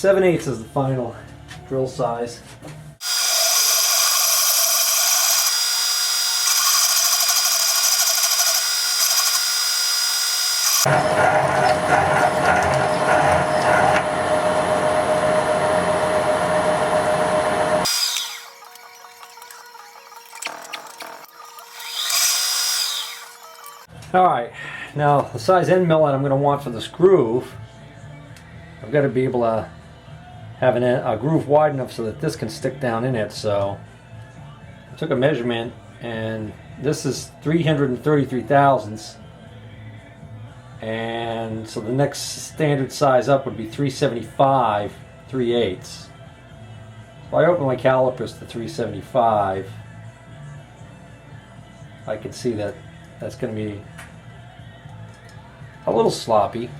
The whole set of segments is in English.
7/8 is the final drill size. Alright, now the size end mill that I'm going to want for this groove, I've got to be able to have a groove wide enough so that this can stick down in it. So I took a measurement, and this is 333 thousandths, and so the next standard size up would be 375 3/8. So I open my calipers to 375. I can see that that's going to be a little sloppy,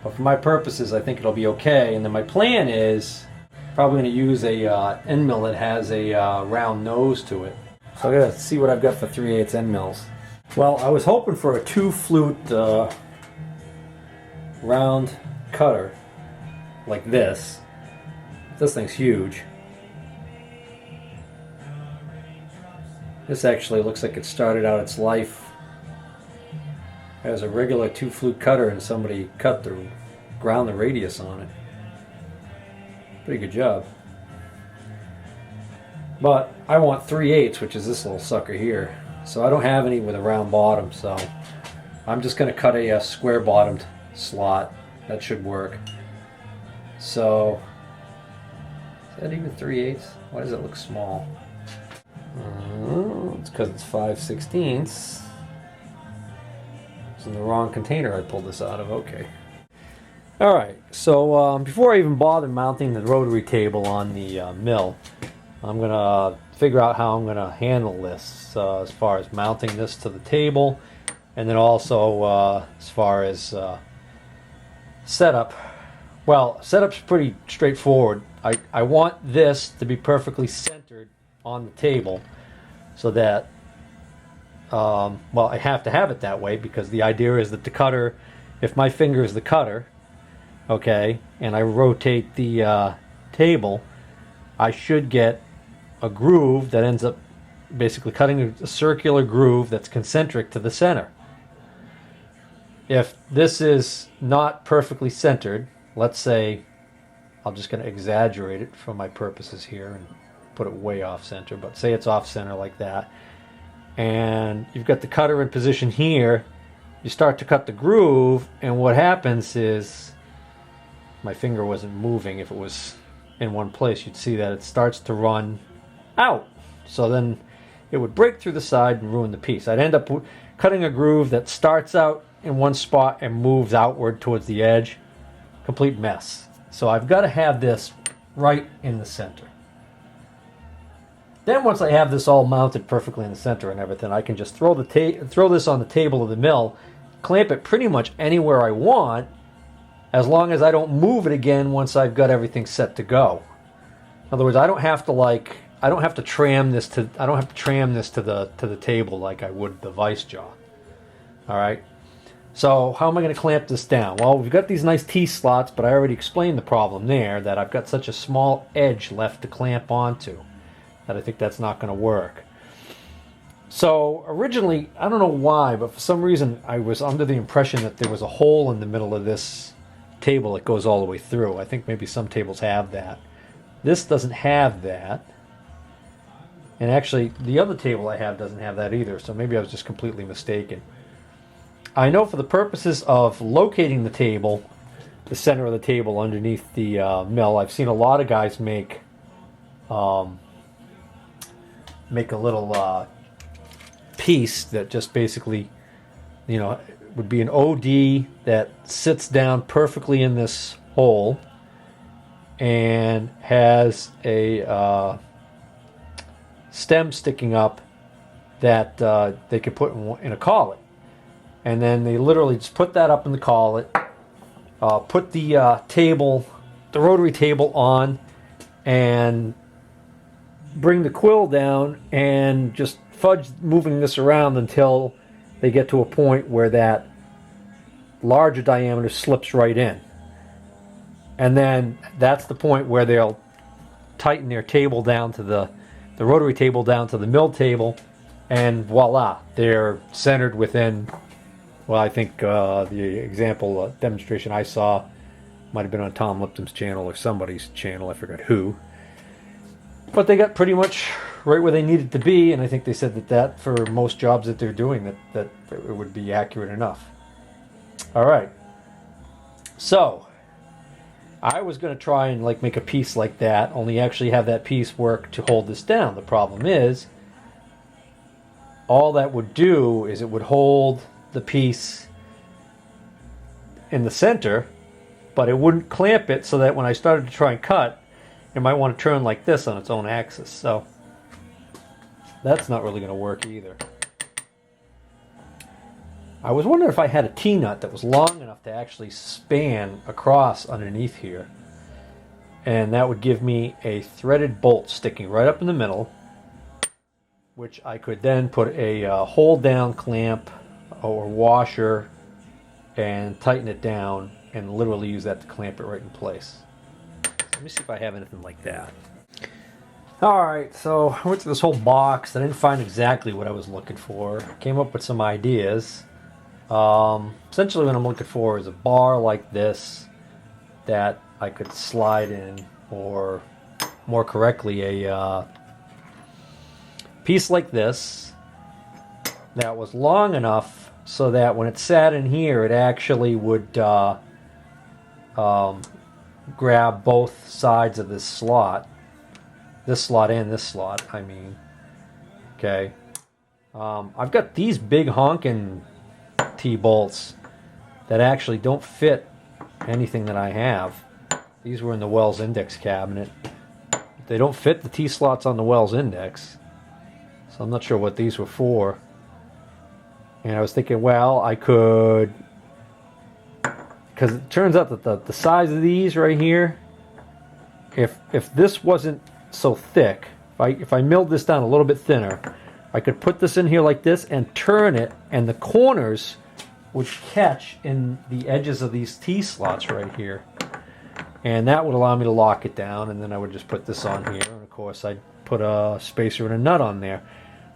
but for my purposes I think it'll be okay. And then my plan is probably going to use a end mill that has a round nose to it. So I gotta see what I've got for 3/8 end mills. Well, I was hoping for a 2-flute round cutter like this. This thing's huge. This actually looks like it started out its life as a regular 2-flute cutter, and somebody ground the radius on it. Pretty good job. But I want 3/8, which is this little sucker here. So I don't have any with a round bottom, so I'm just going to cut a square bottomed slot. That should work. So, is that even 3/8? Why does it look small? It's because it's 5/16. It's in the wrong container I pulled this out of. Okay. Alright, so before I even bother mounting the rotary table on the mill, I'm going to figure out how I'm going to handle this as far as mounting this to the table, and then also as far as setup. Well, setup's pretty straightforward. I want this to be perfectly centered on the table so that, well, I have to have it that way because the idea is that the cutter, if my finger is the cutter, okay, and I rotate the table, I should get a groove that ends up basically cutting a circular groove that's concentric to the center. If this is not perfectly centered, let's say, I'm just going to exaggerate it for my purposes here and put it way off center, but say it's off center like that, and you've got the cutter in position here, you start to cut the groove, and what happens is, my finger wasn't moving. If it was in one place, you'd see that it starts to run out. So then it would break through the side and ruin the piece. I'd end up cutting a groove that starts out in one spot and moves outward towards the edge. Complete mess. So I've got to have this right in the center. Then once I have this all mounted perfectly in the center and everything, I can just throw this on the table of the mill, clamp it pretty much anywhere I want, as long as I don't move it again once I've got everything set to go. In other words, I don't have to tram this to the table like I would the vice jaw. All right. So how am I going to clamp this down? Well, we've got these nice T-slots, but I already explained the problem there, that I've got such a small edge left to clamp onto that I think that's not going to work. So originally, I don't know why, but for some reason I was under the impression that there was a hole in the middle of this table that goes all the way through. I think maybe some tables have that. This doesn't have that. And actually, the other table I have doesn't have that either, so maybe I was just completely mistaken. I know for the purposes of locating the table, the center of the table underneath the mill, I've seen a lot of guys make a little piece that just basically, would be an OD that sits down perfectly in this hole and has a stem sticking up that they could put in a collet. And then they literally just put that up in the collet, put the the rotary table on, and bring the quill down and just fudge moving this around until they get to a point where that larger diameter slips right in. And then that's the point where they'll tighten their table down to the rotary table down to the mill table, and voila, they're centered within, well, I think the example demonstration I saw might have been on Tom Lipton's channel or somebody's channel, I forgot who. But they got pretty much right where they needed to be, and I think they said that for most jobs that they're doing, that it would be accurate enough. All right. So I was going to try and like make a piece like that, only actually have that piece work to hold this down. The problem is, all that would do is it would hold the piece in the center, but it wouldn't clamp it, so that when I started to try and cut, it might want to turn like this on its own axis. So that's not really going to work either. I was wondering if I had a T-nut that was long enough to actually span across underneath here, and that would give me a threaded bolt sticking right up in the middle, which I could then put a hold down clamp or washer and tighten it down and literally use that to clamp it right in place. So let me see if I have anything like that. Alright, so I went through this whole box. I didn't find exactly what I was looking for. Came up with some ideas. Essentially what I'm looking for is a bar like this that I could slide in, or more correctly a piece like this that was long enough so that when it sat in here it actually would grab both sides of this slot and this slot, I mean. Okay. I've got these big honking T-bolts that actually don't fit anything that I have. These were in the Wells Index cabinet. They don't fit the T-slots on the Wells Index, so I'm not sure what these were for. And I was thinking, well, I could, because it turns out that the size of these right here, if this wasn't so thick, if I milled this down a little bit thinner, I could put this in here like this and turn it, and the corners would catch in the edges of these T-slots right here. And that would allow me to lock it down, and then I would just put this on here, and of course I'd put a spacer and a nut on there.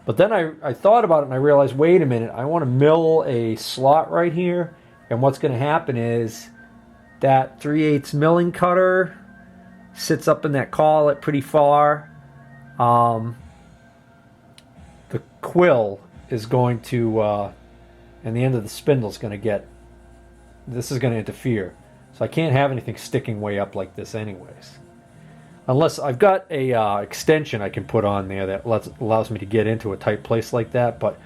But then I thought about it and I realized, wait a minute, I want to mill a slot right here, and what's going to happen is that 3/8 milling cutter sits up in that collet pretty far. The quill is going to, and the end of the spindle is going to get, this is going to interfere. So I can't have anything sticking way up like this anyways. Unless I've got a extension I can put on there that allows me to get into a tight place like that, but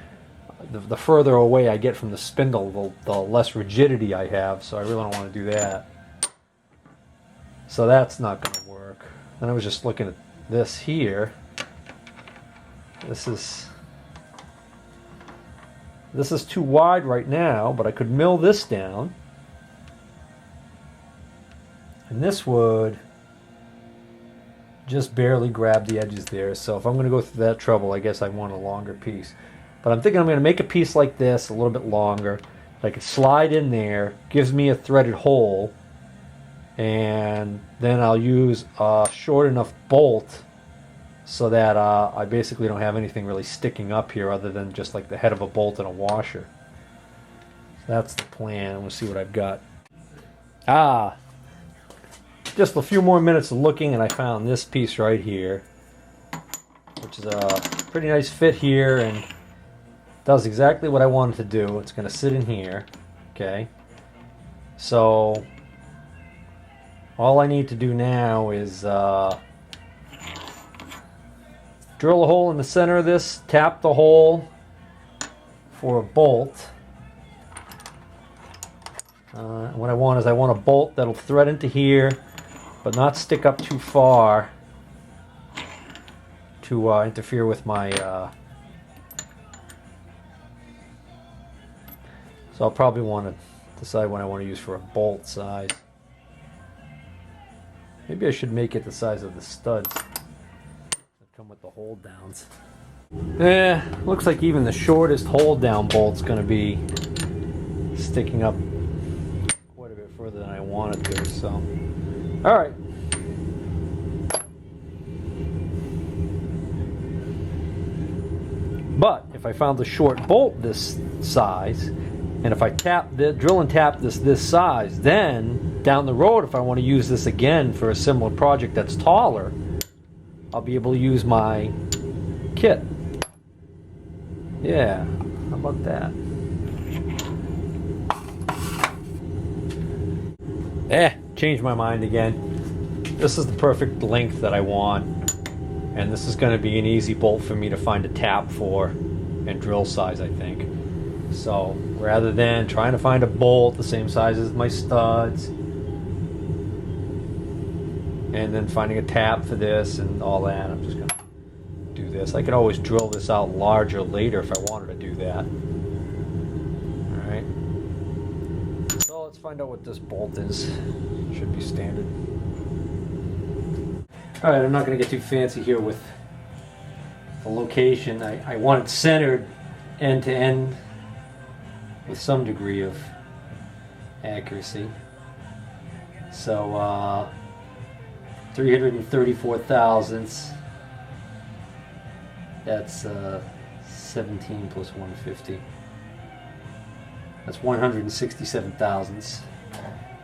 the further away I get from the spindle, the less rigidity I have, so I really don't want to do that. So that's not going to work. And I was just looking at this here. This is too wide right now, but I could mill this down. And this would just barely grab the edges there. So if I'm going to go through that trouble, I guess I want a longer piece. But I'm thinking I'm going to make a piece like this, a little bit longer. I could slide in there, gives me a threaded hole, and then I'll use a short enough bolt so that I basically don't have anything really sticking up here other than just like the head of a bolt and a washer. So that's the plan. We'll see what I've got. Just a few more minutes of looking, and I found this piece right here, which is a pretty nice fit here and does exactly what I wanted to do. It's going to sit in here. Okay, so all I need to do now is drill a hole in the center of this, tap the hole for a bolt. What I want is I want a bolt that'll thread into here but not stick up too far to interfere with my so I'll probably want to decide what I want to use for a bolt size. Maybe I should make it the size of the studs that come with the hold downs. Looks like even the shortest hold down bolt's going to be sticking up quite a bit further than I wanted to, so All right. But if I found a short bolt this size, and if I drill and tap this size, then down the road, if I want to use this again for a similar project that's taller, I'll be able to use my kit. Yeah, how about that? Changed my mind again. This is the perfect length that I want, and this is going to be an easy bolt for me to find a tap for and drill size, I think. So rather than trying to find a bolt the same size as my studs and then finding a tap for this and all that, I'm just going to do this. I could always drill this out larger later if I wanted to do that. Alright. So let's find out what this bolt is. Should be standard. Alright, I'm not going to get too fancy here with the location. I want it centered end to end with some degree of accuracy. So 334 thousandths. That's 17 plus 150. That's 167 thousandths.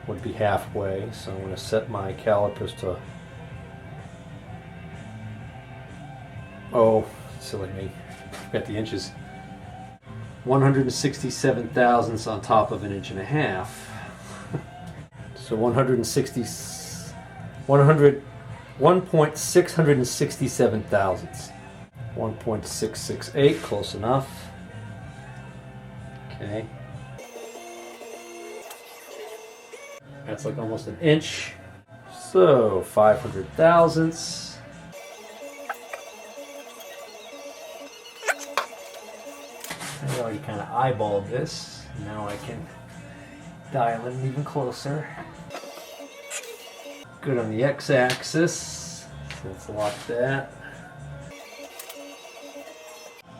Would be halfway. So I'm going to set my calipers to, oh, silly me, forgot the inches. 167 thousandths on top of an inch and a half. So 1.667 thousandths. 1.668, close enough. Okay. That's like almost an inch. So 500 thousandths. I already kind of eyeballed this. Now I can dial in even closer. Good on the x-axis. So let's lock that.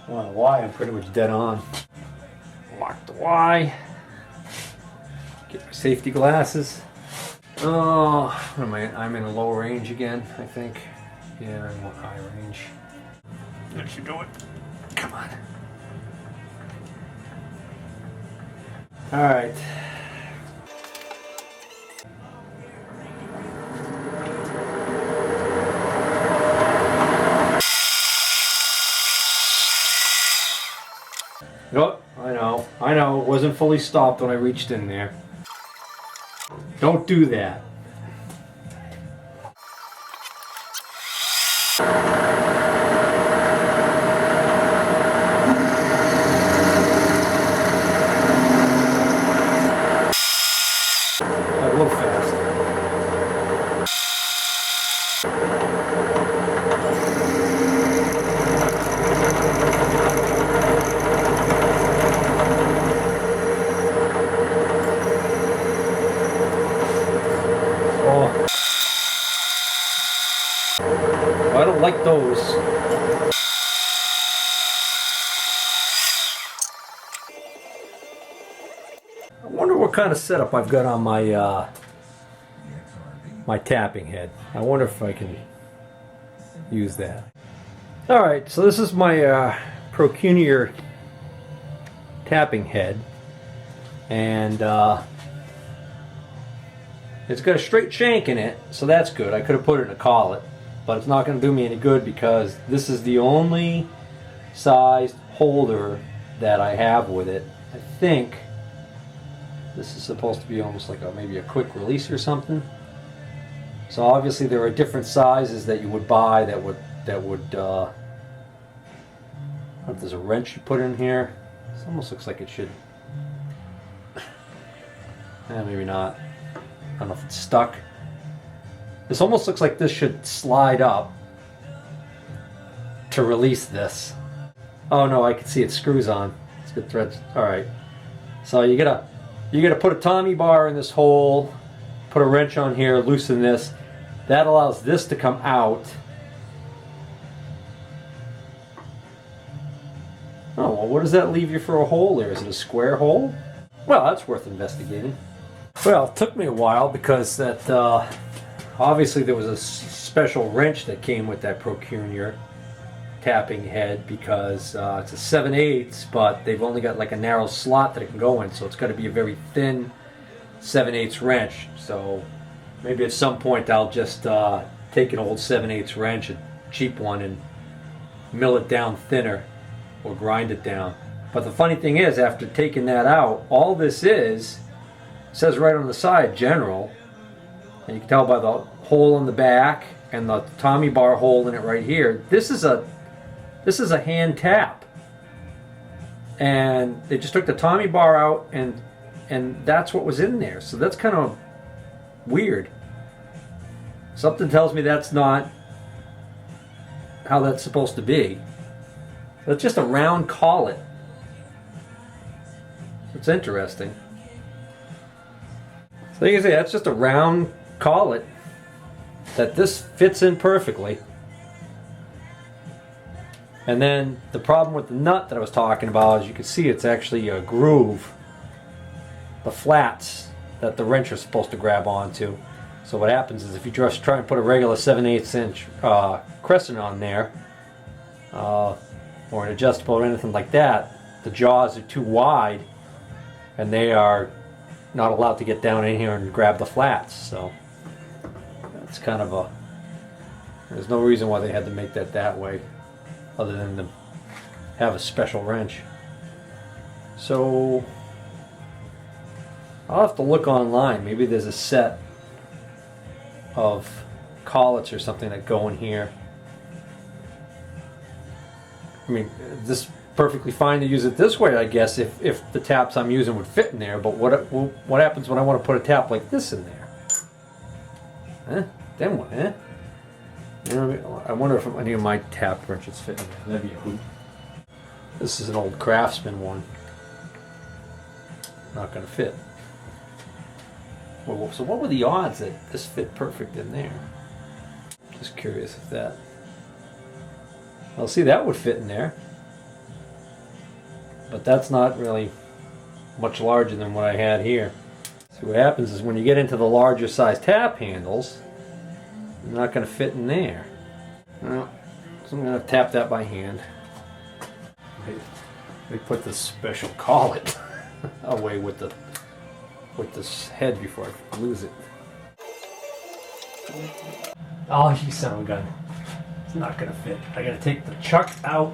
On the y, I'm pretty much dead on. Lock the y. Get my safety glasses. Oh, what am I? I'm in a low range again, I think. Yeah, I'm in a high range. That should do it. Come on. All right. Nope, I know, it wasn't fully stopped when I reached in there. Don't do that. A little fast. I don't like those. I wonder what kind of setup I've got on my my tapping head. I wonder if I can use that. Alright, so this is my Procunier tapping head, and it's got a straight shank in it, so that's good. I could have put it in a collet, but it's not going to do me any good because this is the only sized holder that I have with it. I think this is supposed to be almost like maybe a quick release or something. So obviously there are different sizes that you would buy that would I don't know if there's a wrench you put in here. This almost looks like it should. Maybe not. I don't know if it's stuck. This almost looks like this should slide up to release this. Oh no, I can see it screws on. It's good threads. Alright. So you gotta put a Tommy bar in this hole, put a wrench on here, loosen this. That allows this to come out. Oh, well, what does that leave you for a hole there? Is it a square hole? Well, that's worth investigating. Well, it took me a while because that Obviously there was a special wrench that came with that Procunier tapping head because it's a 7/8, but they've only got like a narrow slot that it can go in, so it's got to be a very thin 7/8 wrench. So maybe at some point I'll just take an old 7/8 wrench, a cheap one, and mill it down thinner or grind it down. But the funny thing is, after taking that out, all this is, it says right on the side, general, and you can tell by the hole in the back and the Tommy bar hole in it right here. This is a hand tap, and they just took the Tommy bar out, and that's what was in there. So that's kind of weird. Something tells me that's not how that's supposed to be. So it's just a round collet. It's interesting. So you can see that's just a round collet that this fits in perfectly. And then the problem with the nut that I was talking about, as you can see, it's actually a groove, the flats that the wrench is supposed to grab onto. So what happens is if you just try and put a regular 7/8 inch crescent on there, or an adjustable or anything like that, the jaws are too wide and they are not allowed to get down in here and grab the flats. So that's kind of there's no reason why they had to make that way, other than to have a special wrench. So I'll have to look online. Maybe there's a set of collets or something that go in here. I mean, this is perfectly fine to use it this way, I guess, if the taps I'm using would fit in there. But what happens when I want to put a tap like this in there? Huh? Then what? Huh? You know, I wonder if any of my tap wrenches fit in there. That'd be a hoot. This is an old Craftsman one. Not going to fit. Well, so what were the odds that this fit perfect in there? Just curious if that... Well, see, that would fit in there. But that's not really much larger than what I had here. See, what happens is when you get into the larger size tap handles, they're not going to fit in there. Well, so I'm going to tap that by hand. They put this special collet away with this head before I lose it. Oh, you son of a gun. It's not going to fit. I got to take the chuck out.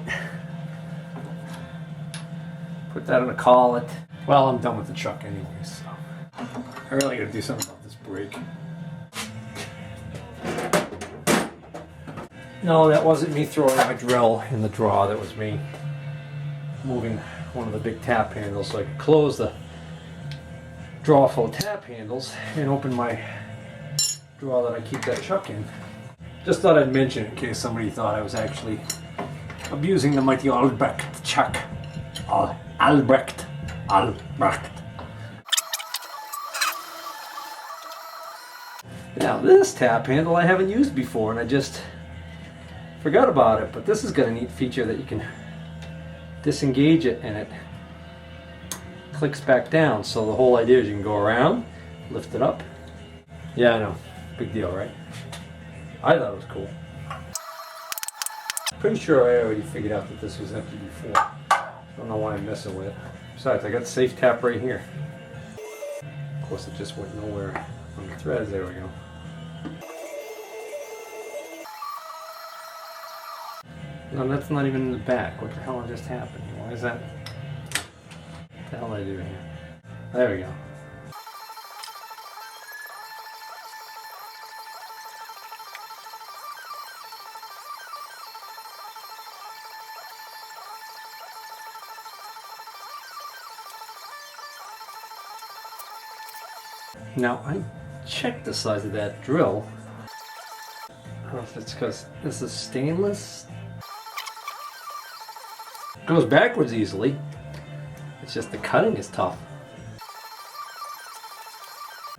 Put that on a collet. Well, I'm done with the chuck anyway, so I really got to do something about this brake. No, that wasn't me throwing my drill in the drawer. That was me moving one of the big tap handles so I could close the drawer full of tap handles and open my drawer that I keep that chuck in. Just thought I'd mention it in case somebody thought I was actually abusing the mighty Albrecht chuck. Albrecht. Now this tap handle I haven't used before, and I just forgot about it, but this has got a neat feature that you can disengage it and it clicks back down. So the whole idea is you can go around, lift it up. Yeah, I know. Big deal, right? I thought it was cool. Pretty sure I already figured out that this was empty before. Don't know why I'm messing with it. Besides, I got the safe tap right here. Of course, it just went nowhere on the threads. There we go. No, that's not even in the back. What the hell just happened? Why is that? What the hell did I do here? There we go. Now, I checked the size of that drill. I don't know if it's because this is stainless. It goes backwards easily. It's just the cutting is tough.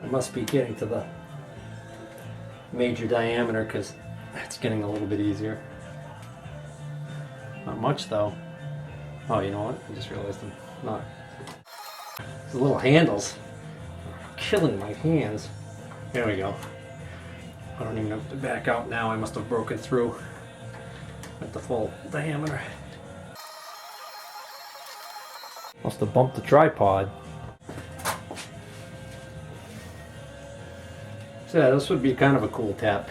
I must be getting to the major diameter because it's getting a little bit easier. Not much though. Oh, you know what? I just realized I'm not. The little handles are killing my hands. There we go. I don't even have to back out now. I must have broken through at the full diameter. Must have bumped the tripod. So yeah, this would be kind of a cool tap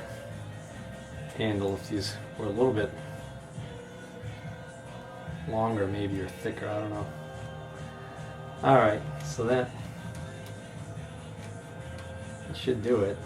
handle if these were a little bit longer maybe, or thicker, I don't know. Alright, so that should do it.